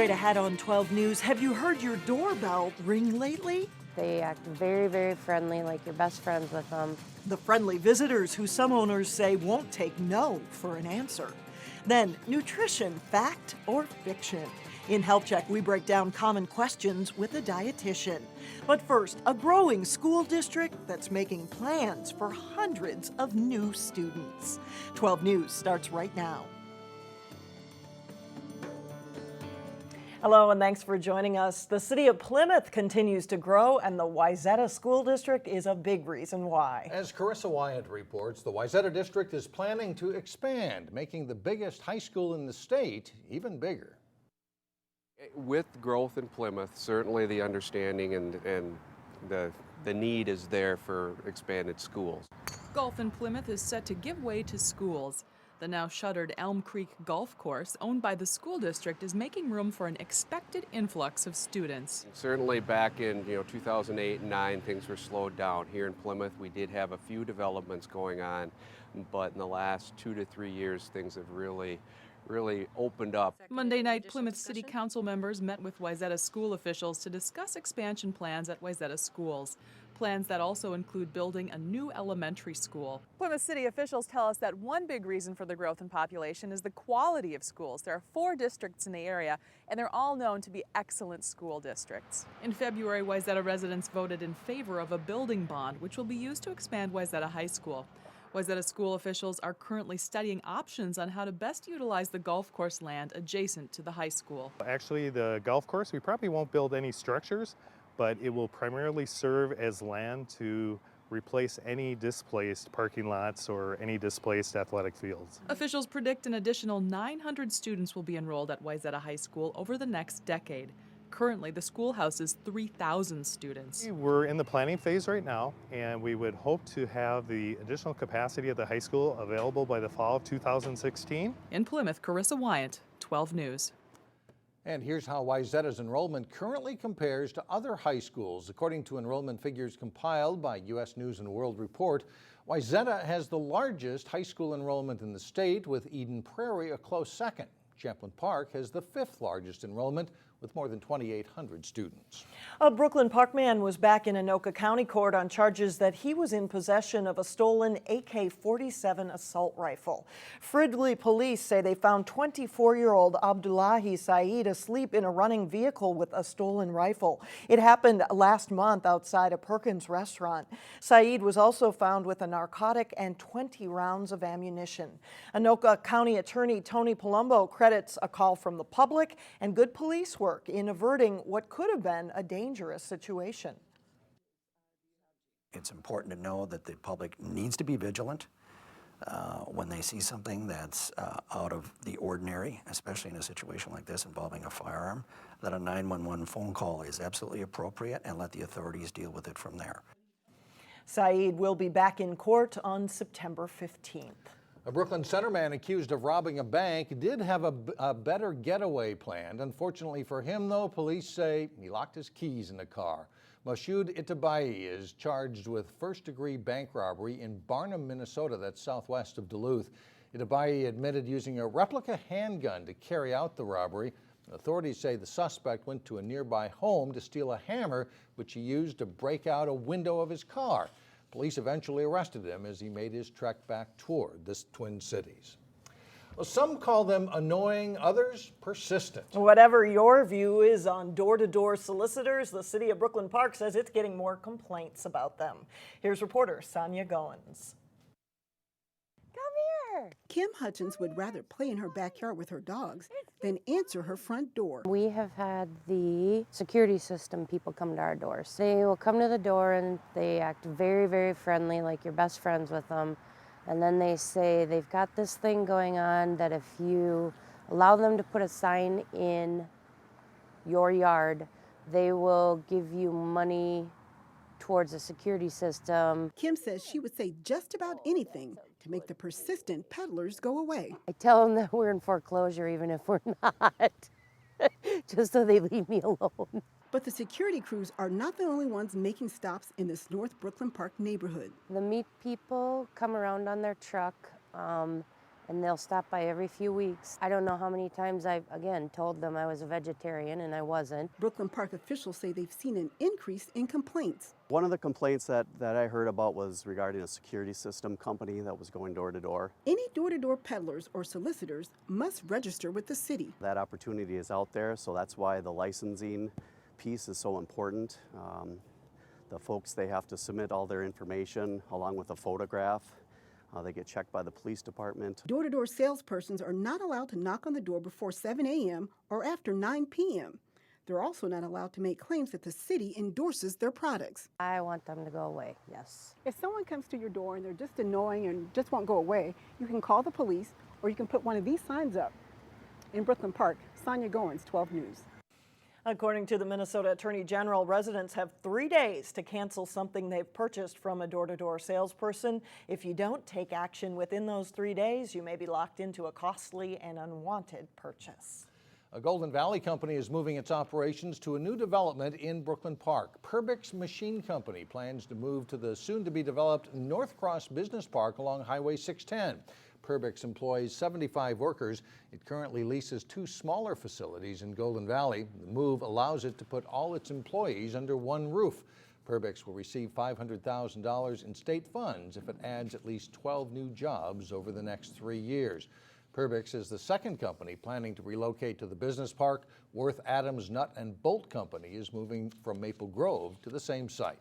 straight ahead on 12 News. Have you heard your doorbell ring lately? They act very, very friendly, like you're best friends with them. The friendly visitors who some owners say won't take no for an answer. Then, nutrition, fact or fiction? In Health Check, we break down common questions with a dietitian. But first, a growing school district that's making plans for hundreds of new students. 12 News starts right now. Hello and thanks for joining us. The city of Plymouth continues to grow and the Wayzata School District is a big reason why. As Carissa Wyatt reports, the Wayzata District is planning to expand, making the biggest high school in the state even bigger. With growth in Plymouth, certainly the understanding and the need is there for expanded schools. Golf in Plymouth is set to give way to schools. The now shuttered Elm Creek Golf Course, owned by the school district, is making room for an expected influx of students. Certainly back in 2008 and 9, things were slowed down. Here in Plymouth, we did have a few developments going on, but in the last 2 to 3 years, things have really opened up. Monday night, Plymouth City Council members met with Wayzata school officials to discuss expansion plans at Wayzata schools. Plans that also include building a new elementary school. Plymouth City officials tell us that one big reason for the growth in population is the quality of schools. There are 4 districts in the area, and they're all known to be excellent school districts. In February, Wayzata residents voted in favor of a building bond, which will be used to expand Wayzata High School. Wayzata school officials are currently studying options on how to best utilize the golf course land adjacent to the high school. Actually, the golf course, we probably won't build any structures, but it will primarily serve as land to replace any displaced parking lots or any displaced athletic fields. Officials predict an additional 900 students will be enrolled at Wayzata High School over the next decade. Currently, the school houses 3,000 students. We're in the planning phase right now, and we would hope to have the additional capacity at the high school available by the fall of 2016. In Plymouth, Carissa Wyatt, 12 News. And here's how Wayzata's enrollment currently compares to other high schools. According to enrollment figures compiled by U.S. News and World Report, Wayzata has the largest high school enrollment in the state, with Eden Prairie a close second. Champlin Park has the 5th largest enrollment, with more than 2,800 students. A Brooklyn Park man was back in Anoka County Court on charges that he was in possession of a stolen AK-47 assault rifle. Fridley police say they found 24-year-old Abdullahi Saeed asleep in a running vehicle with a stolen rifle. It happened last month outside a Perkins restaurant. Saeed was also found with a narcotic and 20 rounds of ammunition. Anoka County Attorney Tony Palumbo credits a call from the public and good police work in averting what could have been a dangerous situation. It's important to know that the public needs to be vigilant when they see something that's out of the ordinary, especially in a situation like this involving a firearm, that a 911 phone call is absolutely appropriate and let the authorities deal with it from there. Saeed will be back in court on September 15th. A Brooklyn Center man accused of robbing a bank did have a better getaway planned. Unfortunately for him, though, police say he locked his keys in the car. Moshood Itabai is charged with first-degree bank robbery in Barnum, Minnesota, that's southwest of Duluth. Itabai admitted using a replica handgun to carry out the robbery. Authorities say the suspect went to a nearby home to steal a hammer, which he used to break out a window of his car. Police eventually arrested him as he made his trek back toward the Twin Cities. Well, some call them annoying, others persistent. Whatever your view is on door-to-door solicitors, the city of Brooklyn Park says it's getting more complaints about them. Here's reporter Sonia Goins. Kim Hutchins would rather play in her backyard with her dogs than answer her front door. We have had the security system people come to our doors. They will come to the door and they act very, very friendly, like you're best friends with them. And then they say they've got this thing going on that if you allow them to put a sign in your yard, they will give you money towards the security system. Kim says she would say just about anything to make the persistent peddlers go away. I tell them that we're in foreclosure even if we're not, just so they leave me alone. But the security crews are not the only ones making stops in this North Brooklyn Park neighborhood. The meat people come around on their truck. and they'll stop by every few weeks. I don't know how many times I've, again, told them I was a vegetarian and I wasn't. Brooklyn Park officials say they've seen an increase in complaints. One of the complaints that I heard about was regarding a security system company that was going door to door. Any door-to-door peddlers or solicitors must register with the city. That opportunity is out there, so that's why the licensing piece is so important. The folks, they have to submit all their information along with a photograph. They get checked by the police department. Door-to-door salespersons are not allowed to knock on the door before 7 a.m. or after 9 p.m. They're also not allowed to make claims that the city endorses their products. I want them to go away, yes. If someone comes to your door and they're just annoying and just won't go away, you can call the police or you can put one of these signs up. In Brooklyn Park, Sonia Goins, 12 News. According to the Minnesota Attorney General, residents have 3 days to cancel something they've purchased from a door-to-door salesperson. If you don't take action within those 3 days, you may be locked into a costly and unwanted purchase. A Golden Valley company is moving its operations to a new development in Brooklyn Park. Perbix Machine Company plans to move to the soon-to-be-developed North Cross Business Park along Highway 610. Perbix employs 75 workers. It currently leases 2 smaller facilities in Golden Valley. The move allows it to put all its employees under one roof. Perbix will receive $500,000 in state funds if it adds at least 12 new jobs over the next 3 years. Perbix is the second company planning to relocate to the business park. Worth Adams Nut and Bolt Company is moving from Maple Grove to the same site.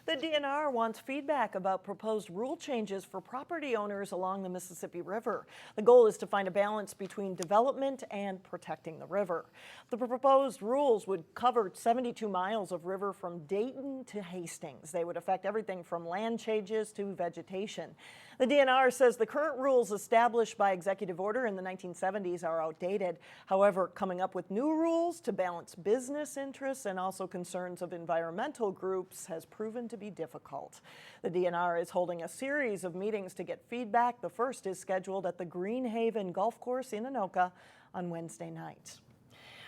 The DNR wants feedback about proposed rule changes for property owners along the Mississippi River. The goal is to find a balance between development and protecting the river. The proposed rules would cover 72 miles of river from Dayton to Hastings. They would affect everything from land changes to vegetation. The DNR says the current rules established by executive order in the 1970s are outdated. However, coming up with new rules to balance business interests and also concerns of environmental groups has proven to be difficult. The DNR is holding a series of meetings to get feedback. The first is scheduled at the Greenhaven Golf Course in Anoka on Wednesday night.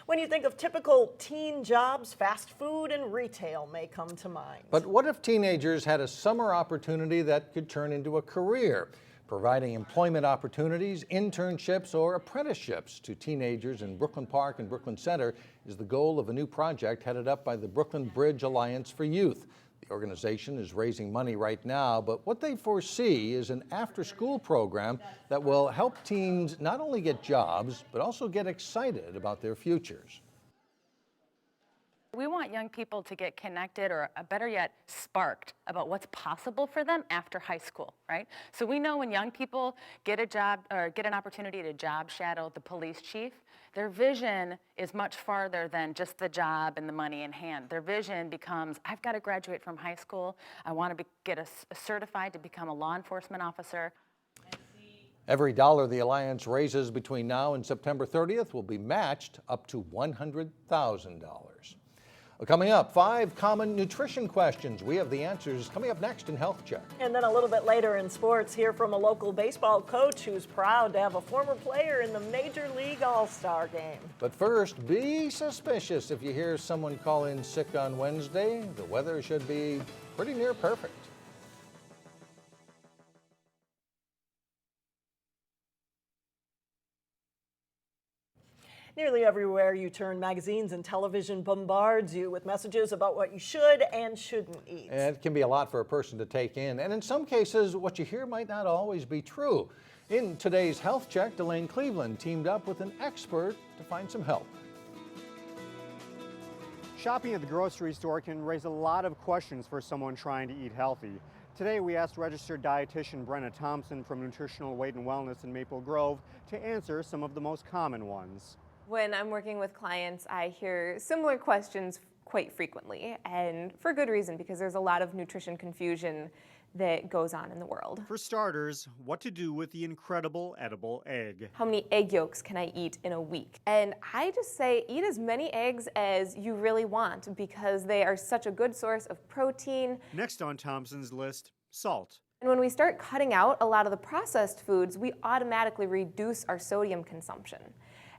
When you think of typical teen jobs, fast food and retail may come to mind. But what if teenagers had a summer opportunity that could turn into a career? Providing employment opportunities, internships, or apprenticeships to teenagers in Brooklyn Park and Brooklyn Center is the goal of a new project headed up by the Brooklyn Bridge Alliance for Youth. The organization is raising money right now, but what they foresee is an after-school program that will help teens not only get jobs, but also get excited about their futures. We want young people to get connected, or better yet, sparked about what's possible for them after high school, right? So we know when young people get a job or get an opportunity to job shadow the police chief, their vision is much farther than just the job and the money in hand. Their vision becomes, I've got to graduate from high school. I want to get certified to become a law enforcement officer. Every dollar the Alliance raises between now and September 30th will be matched up to $100,000. Coming up, 5 common nutrition questions. We have the answers coming up next in Health Check. And then a little bit later in sports, hear from a local baseball coach who's proud to have a former player in the Major League All-Star game. But first, be suspicious if you hear someone call in sick on Wednesday. The weather should be pretty near perfect. Nearly everywhere you turn, magazines and television bombards you with messages about what you should and shouldn't eat. And it can be a lot for a person to take in. And in some cases, what you hear might not always be true. In today's Health Check, Delane Cleveland teamed up with an expert to find some help. Shopping at the grocery store can raise a lot of questions for someone trying to eat healthy. Today we asked registered dietitian Brenna Thompson from Nutritional Weight and Wellness in Maple Grove to answer some of the most common ones. When I'm working with clients, I hear similar questions quite frequently, and for good reason, because there's a lot of nutrition confusion that goes on in the world. For starters, what to do with the incredible edible egg? How many egg yolks can I eat in a week? And I just say eat as many eggs as you really want, because they are such a good source of protein. Next on Thompson's list, salt. And when we start cutting out a lot of the processed foods, we automatically reduce our sodium consumption.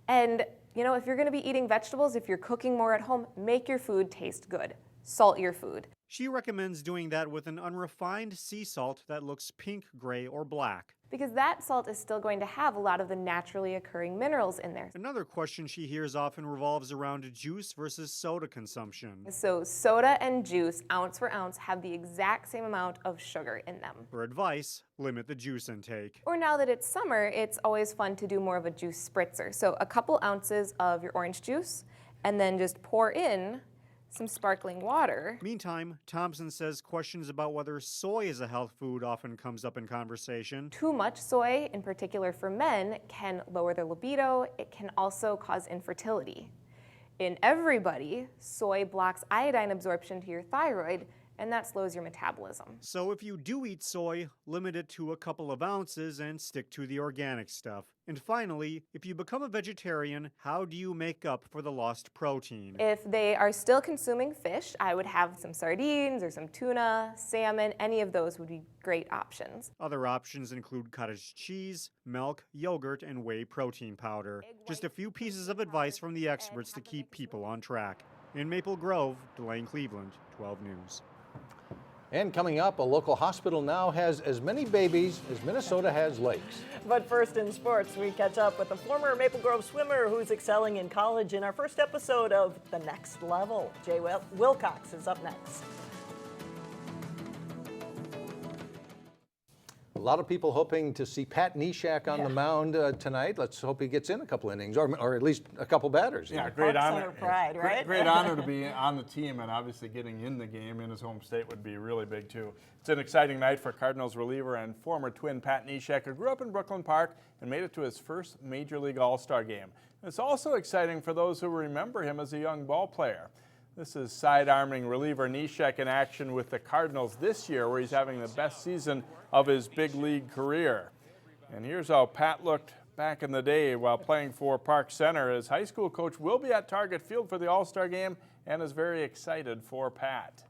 And you know, if you're going to be eating vegetables, if you're cooking more at home, make your food taste good. Salt your food. She recommends doing that with an unrefined sea salt that looks pink, gray, or black. Because that salt is still going to have a lot of the naturally occurring minerals in there. Another question she hears often revolves around juice versus soda consumption. So soda and juice, ounce for ounce, have the exact same amount of sugar in them. For advice, limit the juice intake. Or now that it's summer, it's always fun to do more of a juice spritzer. So a couple ounces of your orange juice, and then just pour in some sparkling water. Meantime, Thompson says questions about whether soy is a health food often comes up in conversation. Too much soy, in particular for men, can lower their libido. It can also cause infertility. In everybody, soy blocks iodine absorption to your thyroid, and that slows your metabolism. So if you do eat soy, limit it to a couple of ounces and stick to the organic stuff. And finally, if you become a vegetarian, how do you make up for the lost protein? If they are still consuming fish, I would have some sardines or some tuna, salmon. Any of those would be great options. Other options include cottage cheese, milk, yogurt, and whey protein powder. Just a few pieces of advice from the experts to keep people on track. In Maple Grove, Blaine, Cleveland, 12 News. And coming up, a local hospital now has as many babies as Minnesota has lakes. But first in sports, we catch up with a former Maple Grove swimmer who's excelling in college in our first episode of The Next Level. Jay Wilcox is up next. A lot of people hoping to see Pat Neshek on the mound tonight. Let's hope he gets in a couple innings, or at least a couple batters. Yeah, great honor. Pride, right? Great honor to be on the team, and obviously getting in the game in his home state would be really big too. It's an exciting night for Cardinals reliever and former Twin Pat Neshek, who grew up in Brooklyn Park and made it to his first Major League All-Star game. And it's also exciting for those who remember him as a young ball player. This is side-arming reliever Neshek in action with the Cardinals this year, where he's having the best season of his big league career. And here's how Pat looked back in the day while playing for Park Center. His high school coach will be at Target Field for the All-Star game and is very excited for Pat.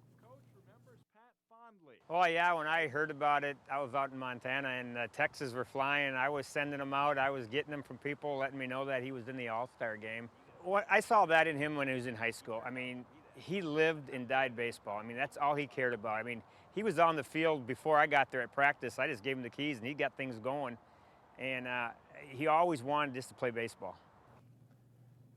Oh yeah, when I heard about it, I was out in Montana and the Texas were flying. I was sending them out. I was getting them from people letting me know that he was in the All-Star game. I saw that in him when he was in high school. I mean, he lived and died baseball. I mean, that's all he cared about. I mean, he was on the field before I got there at practice. I just gave him the keys and he got things going. And he always wanted just to play baseball.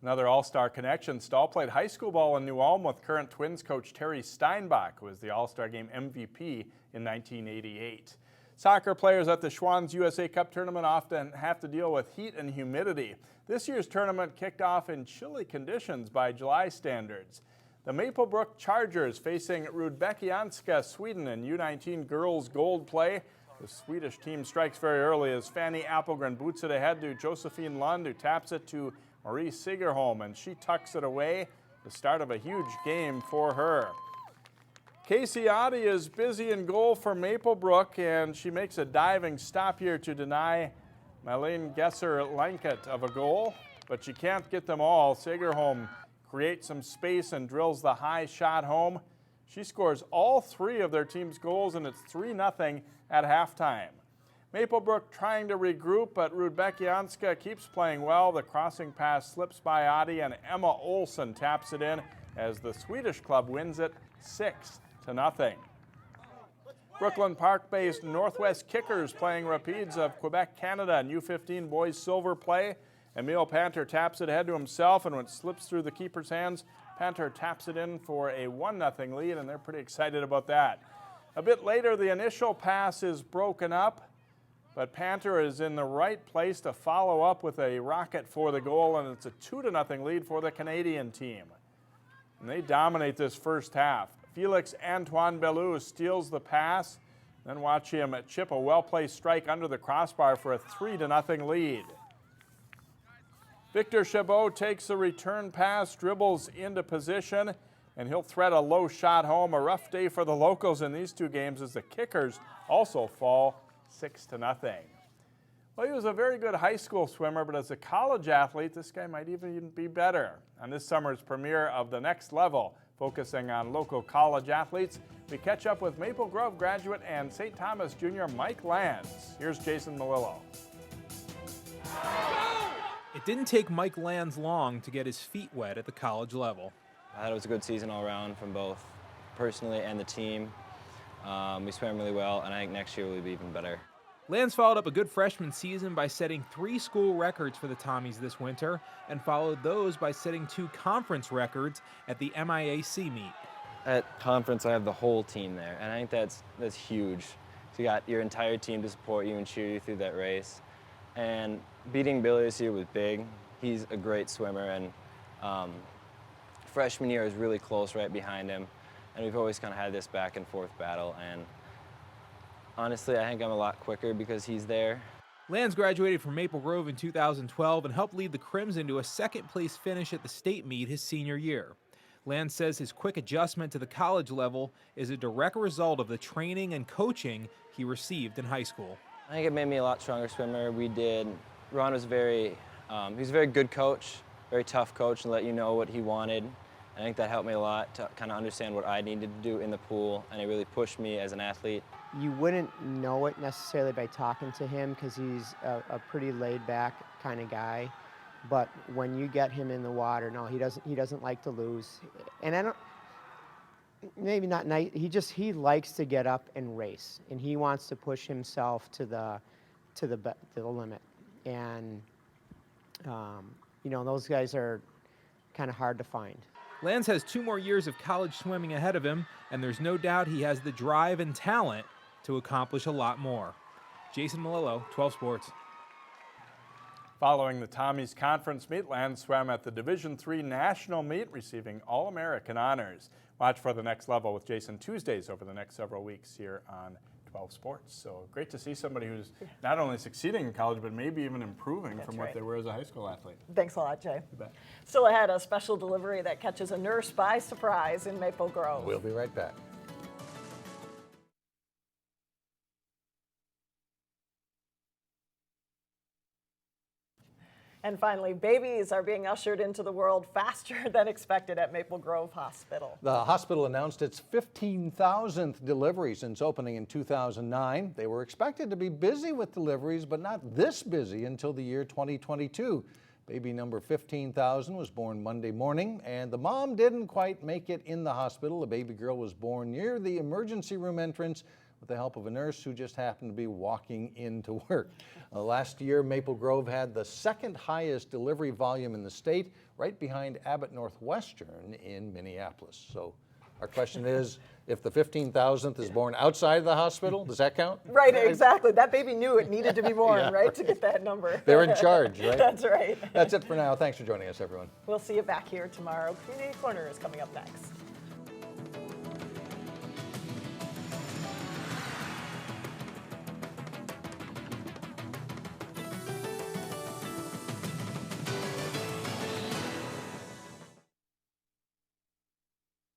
Another All-Star connection. Stahl played high school ball in New Ulm with current Twins coach Terry Steinbach, who was the All-Star Game MVP in 1988. Soccer players at the Schwann's USA Cup tournament often have to deal with heat and humidity. This year's tournament kicked off in chilly conditions by July standards. The Maplebrook Chargers facing Rudbeckianska, Sweden in U19 girls gold play. The Swedish team strikes very early as Fanny Appelgren boots it ahead to Josephine Lund, who taps it to Marie Sigerholm, and she tucks it away. The start of a huge game for her. Casey Oddie is busy in goal for Maplebrook, and she makes a diving stop here to deny Marlene Gesser-Lankett of a goal, but she can't get them all. Sigerholm creates some space and drills the high shot home. She scores all three of their team's goals, and it's 3-0 at halftime. Maplebrook trying to regroup, but Rudbeckianska keeps playing well. The crossing pass slips by Oddie, and Emma Olsen taps it in as the Swedish club wins it 6-0. Brooklyn Park-based Northwest Kickers playing Rapides of Quebec, Canada in U15 boys silver play. Emil Panter taps it ahead to himself, and when it slips through the keeper's hands, Panter taps it in for a 1-0 lead, and they're pretty excited about that. A bit later, the initial pass is broken up, but Panter is in the right place to follow up with a rocket for the goal, and it's a 2-0 lead for the Canadian team. And they dominate this first half. Felix Antoine Bellew steals the pass, then watch him chip a well-placed strike under the crossbar for a 3-0 lead. Victor Chabot takes the return pass, dribbles into position, and he'll thread a low shot home. A rough day for the locals in these two games as the Kickers also fall 6-0. Well, he was a very good high school swimmer, but as a college athlete, this guy might even be better. On this summer's premiere of The Next Level, focusing on local college athletes, we catch up with Maple Grove graduate and St. Thomas junior Mike Lanz. Here's Jason Melillo. It didn't take Mike Lanz long to get his feet wet at the college level. I thought it was a good season all around from both personally and the team. We swam really well, and I think next year will be even better. Lanz followed up a good freshman season by setting 3 school records for the Tommies this winter, and followed those by setting 2 conference records at the MIAC meet. At conference, I have the whole team there, and I think that's huge. So you got your entire team to support you and cheer you through that race. And beating Billy this year was big. He's a great swimmer, and freshman year was really close right behind him. And we've always kind of had this back and forth battle. And honestly, I think I'm a lot quicker because he's there. Lanz graduated from Maple Grove in 2012 and helped lead the Crimson to a second-place finish at the state meet his senior year. Lanz says his quick adjustment to the college level is a direct result of the training and coaching he received in high school. I think it made me a lot stronger swimmer. Ron was he was a very good coach, very tough coach, and let you know what he wanted. I think that helped me a lot to kind of understand what I needed to do in the pool, and it really pushed me as an athlete. You wouldn't know it necessarily by talking to him because he's a pretty laid-back kind of guy. But when you get him in the water, no, he doesn't like to lose. And I don't, maybe not nice. He likes to get up and race, and he wants to push himself to the limit. And you know, those guys are kind of hard to find. Lanz has 2 more years of college swimming ahead of him, and there's no doubt he has the drive and talent to accomplish a lot more. Jason Malillo, 12 Sports. Following the Tommies Conference meet, Lanz swam at the Division III National meet, receiving All-American honors. Watch for the next level with Jason Tuesdays over the next several weeks here on 12 Sports. So great to see somebody who's not only succeeding in college, but maybe even improving from what they were as a high school athlete. Thanks a lot, Jay. You bet. Still ahead, a special delivery that catches a nurse by surprise in Maple Grove. We'll be right back. And finally, babies are being ushered into the world faster than expected at Maple Grove Hospital. The hospital announced its 15,000th delivery since opening in 2009. They were expected to be busy with deliveries, but not this busy until the year 2022. Baby number 15,000 was born Monday morning, and the mom didn't quite make it in the hospital. The baby girl was born near the emergency room entrance with the help of a nurse who just happened to be walking into work. Last year, Maple Grove had the 2nd highest delivery volume in the state, right behind Abbott Northwestern in Minneapolis. So our question is, if the 15,000th is born outside the hospital, does that count? Right, exactly. That baby knew it needed to be born, right, to get that number. They're in charge, right? That's right. That's it for now. Thanks for joining us, everyone. We'll see you back here tomorrow. Community Corner is coming up next.